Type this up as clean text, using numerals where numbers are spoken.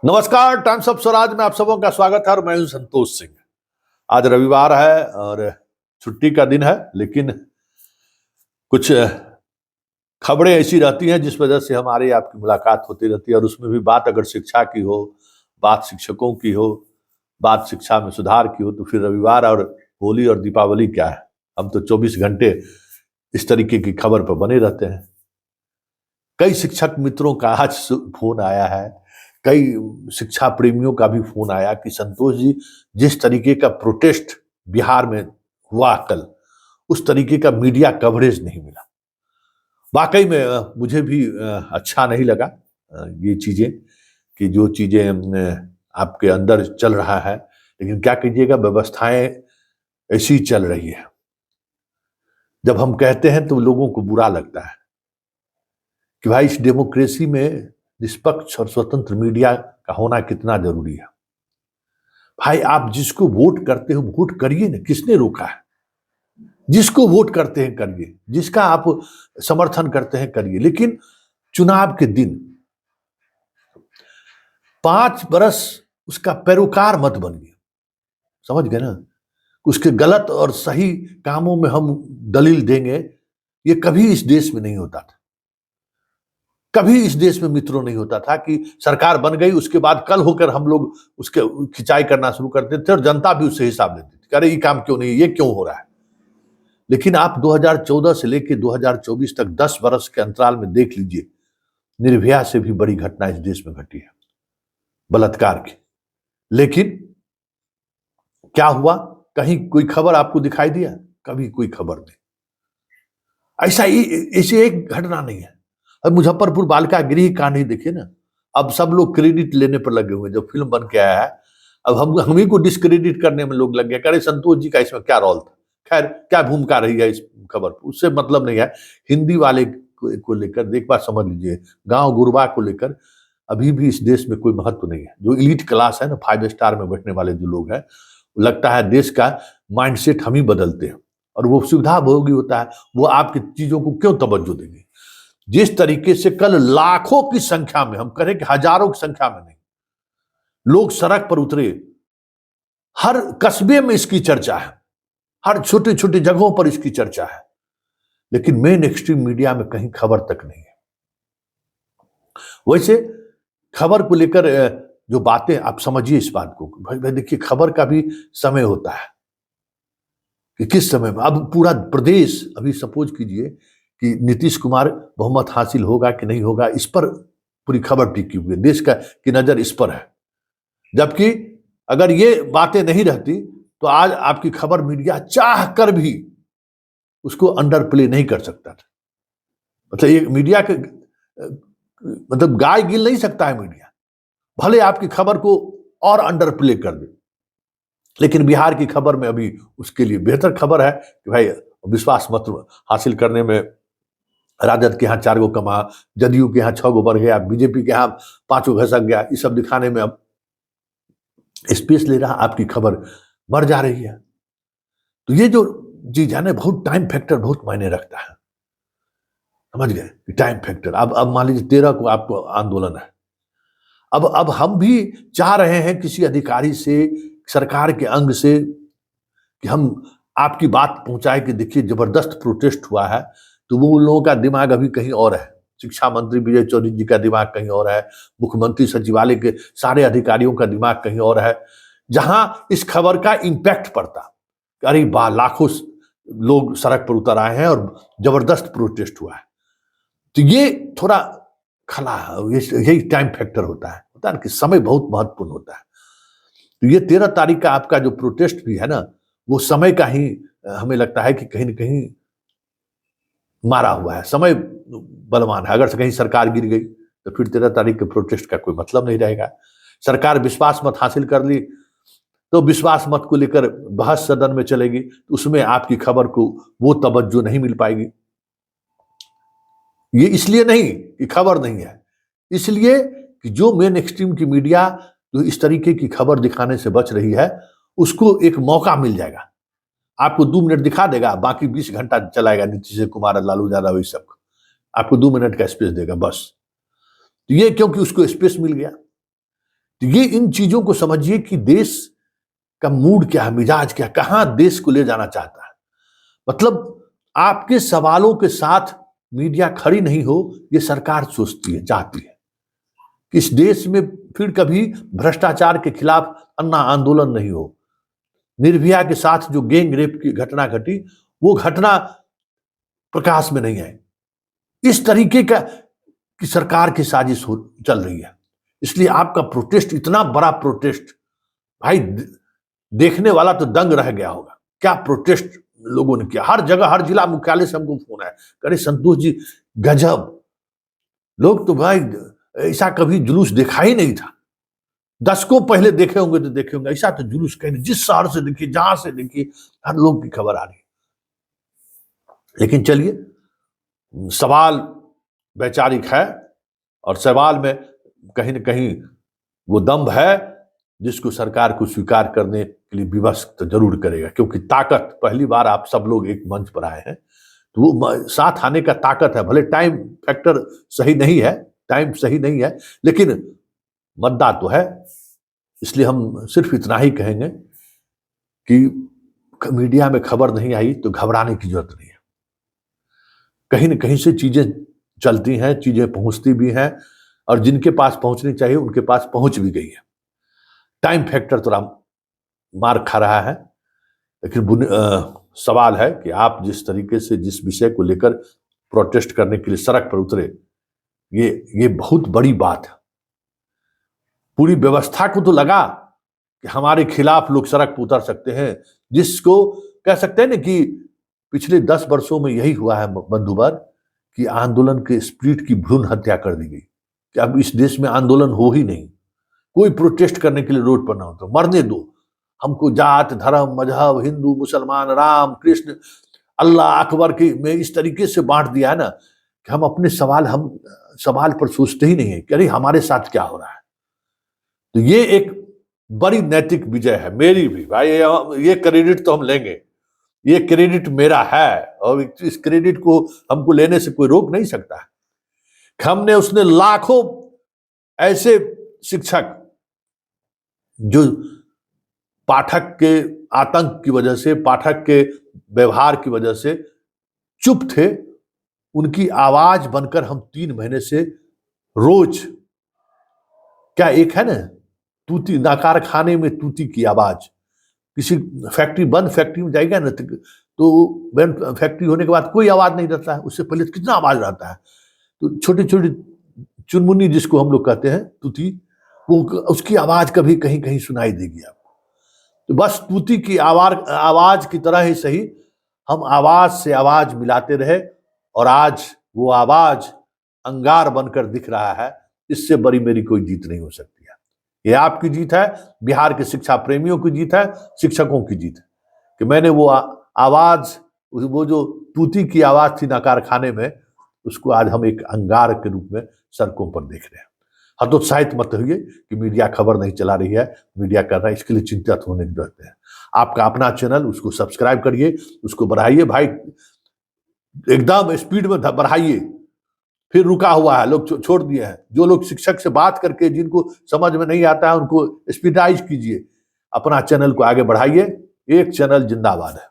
नमस्कार, times of Swaraj में आप सबों का स्वागत है और मैं हूं संतोष सिंह। आज रविवार है और छुट्टी का दिन है, लेकिन कुछ खबरें ऐसी रहती हैं जिस वजह से हमारी आपकी मुलाकात होती रहती है और उसमें भी बात अगर शिक्षा की हो, बात शिक्षकों की हो, बात शिक्षा में सुधार की हो, तो फिर रविवार और होली और दीपावली क्या है। हम तो 24 घंटे इस तरीके की खबर पर बने रहते हैं। कई शिक्षक मित्रों का आज फोन आया है, कई शिक्षा प्रेमियों का भी फोन आया कि संतोष जी, जिस तरीके का प्रोटेस्ट बिहार में हुआ कल, उस तरीके का मीडिया कवरेज नहीं मिला। वाकई में मुझे भी अच्छा नहीं लगा ये चीजें, कि जो चीजें आपके अंदर चल रहा है, लेकिन क्या कीजिएगा, व्यवस्थाएं ऐसी चल रही है। जब हम कहते हैं तो लोगों को बुरा लगता है कि भाई इस डेमोक्रेसी में निष्पक्ष और स्वतंत्र मीडिया का होना कितना जरूरी है। भाई आप जिसको वोट करते हो वोट करिए ना, किसने रोका है? जिसको वोट करते हैं करिए, जिसका आप समर्थन करते हैं करिए, लेकिन चुनाव के दिन 5 बरस उसका पैरोकार मत बनिए। समझ गए ना? उसके गलत और सही कामों में हम दलील देंगे, ये कभी इस देश में नहीं होता था। कभी इस देश में मित्रों नहीं होता था कि सरकार बन गई, उसके बाद कल होकर हम लोग उसके खिंचाई करना शुरू करते थे और जनता भी उससे हिसाब लेती थी, अरे ये काम क्यों नहीं, ये क्यों हो रहा है। लेकिन आप 2014 से लेकर 2024 तक 10 बरस के अंतराल में देख लीजिए, निर्भया से भी बड़ी घटना इस देश में घटी है, बलात्कार की। लेकिन क्या हुआ? कहीं कोई खबर आपको दिखाई दिया? कभी कोई खबर नहीं। ऐसे एक घटना नहीं है। अब मुजफ्फरपुर बालिका गृह कांड ही देखिए ना, अब सब लोग क्रेडिट लेने पर लगे हुए, जब फिल्म बन के आया है अब हम ही को डिस्क्रेडिट करने में लोग लग गए, करे संतोष जी का इसमें क्या रोल था। खैर, क्या भूमिका रही है इस खबर पर, उससे मतलब नहीं है। हिंदी वाले को लेकर एक बार समझ लीजिए, गांव गुरबा को लेकर अभी भी इस देश में कोई महत्व नहीं है। जो इलीट क्लास है ना, 5 स्टार में बैठने वाले जो लोग हैं, लगता है देश का माइंडसेट हम ही बदलते हैं और वो सुविधा भोगी होता है, वो आपकी चीजों को क्यों तवज्जो देंगे। जिस तरीके से कल लाखों की संख्या में, हम करें कि हजारों की संख्या में नहीं, लोग सड़क पर उतरे, हर कस्बे में इसकी चर्चा है, हर छोटी छोटी जगहों पर इसकी चर्चा है, लेकिन मेन एक्सट्रीम मीडिया में कहीं खबर तक नहीं है। वैसे खबर को लेकर जो बातें, आप समझिए इस बात को, भाई देखिए, खबर का भी समय होता है कि किस समय में। अब पूरा प्रदेश, अभी सपोज कीजिए कि नीतीश कुमार बहुमत हासिल होगा कि नहीं होगा, इस पर पूरी खबर टिकी हुई है, देश की नजर इस पर है। जबकि अगर ये बातें नहीं रहती तो आज आपकी खबर मीडिया चाह कर भी उसको अंडर प्ले नहीं कर सकता था। मतलब ये मीडिया के मतलब गाय गिल नहीं सकता है मीडिया, भले आपकी खबर को और अंडर प्ले कर दे। लेकिन बिहार की खबर में अभी उसके लिए बेहतर खबर है कि भाई विश्वास मत हासिल करने में राजद के यहाँ 4 गो कमा, जदयू के यहाँ 6 गो बढ़ गया, बीजेपी के यहाँ 5 गो घसक गया, ये सब दिखाने में अब स्पेस ले रहा, आपकी खबर बढ़ जा रही है। तो ये जो चीज है ना, बहुत टाइम फैक्टर बहुत मायने रखता है। समझ गए? Time factor. अब मान लीजिए 13 को आपको आंदोलन है, अब हम भी चाह रहे हैं किसी अधिकारी से, सरकार के अंग से, कि हम आपकी बात पहुंचाए कि देखिए जबरदस्त प्रोटेस्ट हुआ है, तो वो उन लोगों का दिमाग अभी कहीं और है। शिक्षा मंत्री विजय चौधरी जी का दिमाग कहीं और है, मुख्यमंत्री सचिवालय के सारे अधिकारियों का दिमाग कहीं और है, जहां इस खबर का इंपैक्ट पड़ता। अरे लाखों लोग सड़क पर उतर आए हैं और जबरदस्त प्रोटेस्ट हुआ है। तो ये थोड़ा खला है, यही टाइम फैक्टर होता है ना, कि समय बहुत महत्वपूर्ण होता है। तो ये 13 तारीख का आपका जो प्रोटेस्ट भी है ना, वो समय का ही हमें लगता है कि कहीं ना कहीं मारा हुआ है, समय बलवान है। अगर कहीं सरकार गिर गई तो फिर 13 तारीख के प्रोटेस्ट का कोई मतलब नहीं रहेगा। सरकार विश्वास मत हासिल कर ली तो विश्वास मत को लेकर बहस सदन में चलेगी, तो उसमें आपकी खबर को वो तवज्जो नहीं मिल पाएगी। ये इसलिए नहीं कि खबर नहीं है, इसलिए कि जो मेन एक्सट्रीम की मीडिया जो इस तरीके की खबर दिखाने से बच रही है, उसको एक मौका मिल जाएगा। आपको 2 मिनट दिखा देगा, बाकी 20 घंटा चलाएगा नीतीश कुमार, लालू यादव, इस सब आपको 2 मिनट का स्पेस देगा बस। तो ये क्योंकि उसको स्पेस मिल गया। तो ये इन चीजों को समझिए कि देश का मूड क्या है, मिजाज क्या है, कहां देश को ले जाना चाहता है। मतलब आपके सवालों के साथ मीडिया खड़ी नहीं हो, ये सरकार सोचती है, चाहती है कि इस देश में फिर कभी भ्रष्टाचार के खिलाफ अन्ना आंदोलन नहीं हो। निर्भया के साथ जो गैंग रेप की घटना घटी, वो घटना प्रकाश में नहीं आई। इस तरीके का कि सरकार की साजिश चल रही है। इसलिए आपका प्रोटेस्ट, इतना बड़ा प्रोटेस्ट, भाई देखने वाला तो दंग रह गया होगा। क्या प्रोटेस्ट लोगों ने किया, हर जगह, हर जिला मुख्यालय से हमको फोन आया, अरे संतोष जी गजब, लोग तो भाई ऐसा कभी जुलूस देखा ही नहीं था। दशकों पहले देखे होंगे तो देखे होंगे, ऐसा तो जुलूस कहीं, जिस शहर से देखिए, जहां से देखिए, हर लोग की खबर आ रही है। लेकिन चलिए, सवाल वैचारिक है और सवाल में कहीं ना कहीं वो दम्भ है जिसको सरकार को स्वीकार करने के लिए विवश तो जरूर करेगा, क्योंकि ताकत, पहली बार आप सब लोग एक मंच पर आए हैं तो वो साथ आने का ताकत है। भले टाइम फैक्टर सही नहीं है, टाइम सही नहीं है, लेकिन मुद्दा तो है। इसलिए हम सिर्फ इतना ही कहेंगे कि मीडिया में खबर नहीं आई तो घबराने की जरूरत नहीं है। कहीं ना कहीं से चीजें चलती हैं, चीजें पहुंचती भी हैं, और जिनके पास पहुंचनी चाहिए उनके पास पहुंच भी गई है। टाइम फैक्टर थोड़ा मार खा रहा है, लेकिन सवाल है कि आप जिस तरीके से, जिस विषय को लेकर प्रोटेस्ट करने के लिए सड़क पर उतरे, ये बहुत बड़ी बात है। पूरी व्यवस्था को तो लगा कि हमारे खिलाफ लोग सड़क पर उतर सकते हैं, जिसको कह सकते हैं ना कि पिछले 10 वर्षों में यही हुआ है बंधुवर, कि आंदोलन के स्पिरिट की भ्रूण हत्या कर दी गई, कि अब इस देश में आंदोलन हो ही नहीं, कोई प्रोटेस्ट करने के लिए रोड पर ना उतरो, मरने दो, हमको जात धर्म मजहब, हिंदू मुसलमान, राम कृष्ण अल्लाह अकबर की में इस तरीके से बांट दिया है ना कि हम अपने सवाल पर सोचते ही नहीं है कि अरे हमारे साथ क्या हो रहा है। तो ये एक बड़ी नैतिक विजय है मेरी भी भाई, ये क्रेडिट तो हम लेंगे, ये क्रेडिट मेरा है, और इस क्रेडिट को हमको लेने से कोई रोक नहीं सकता है। हमने, उसने लाखों ऐसे शिक्षक जो पाठक के आतंक की वजह से, पाठक के व्यवहार की वजह से चुप थे, उनकी आवाज बनकर हम 3 महीने से रोज, क्या एक है ना तूती, नाकार खाने में तूती की आवाज, किसी फैक्ट्री, बंद फैक्ट्री में जाएगा ना तो बंद फैक्ट्री होने के बाद कोई आवाज नहीं रहता है, उससे पहले कितना आवाज रहता है। तो छोटी छोटी चुनमुनी जिसको हम लोग कहते हैं तूती, वो उसकी आवाज कभी कहीं कहीं सुनाई देगी आपको। तो बस तूती की आवाज की तरह ही सही, हम आवाज से आवाज मिलाते रहे, और आज वो आवाज अंगार बनकर दिख रहा है। इससे बड़ी मेरी कोई जीत नहीं हो सकती है। ये आपकी जीत है, बिहार के शिक्षा प्रेमियों की जीत है, शिक्षकों की जीत है, कि मैंने वो आवाज, वो जो तूती की आवाज थी नकार खाने में, उसको आज हम एक अंगार के रूप में सड़कों पर देख रहे हैं। हतोत्साहित मत होइए कि मीडिया खबर नहीं चला रही है, मीडिया कर रहा है, इसके लिए चिंतित होने की जरूरत है। आपका अपना चैनल, उसको सब्सक्राइब करिए, उसको बढ़ाइए भाई, एकदम स्पीड में बढ़ाइए। फिर रुका हुआ है, लोग छोड़ दिए हैं। जो लोग शिक्षक से बात करके, जिनको समझ में नहीं आता है, उनको स्पीडाइज कीजिए, अपना चैनल को आगे बढ़ाइए। एक चैनल जिंदाबाद है।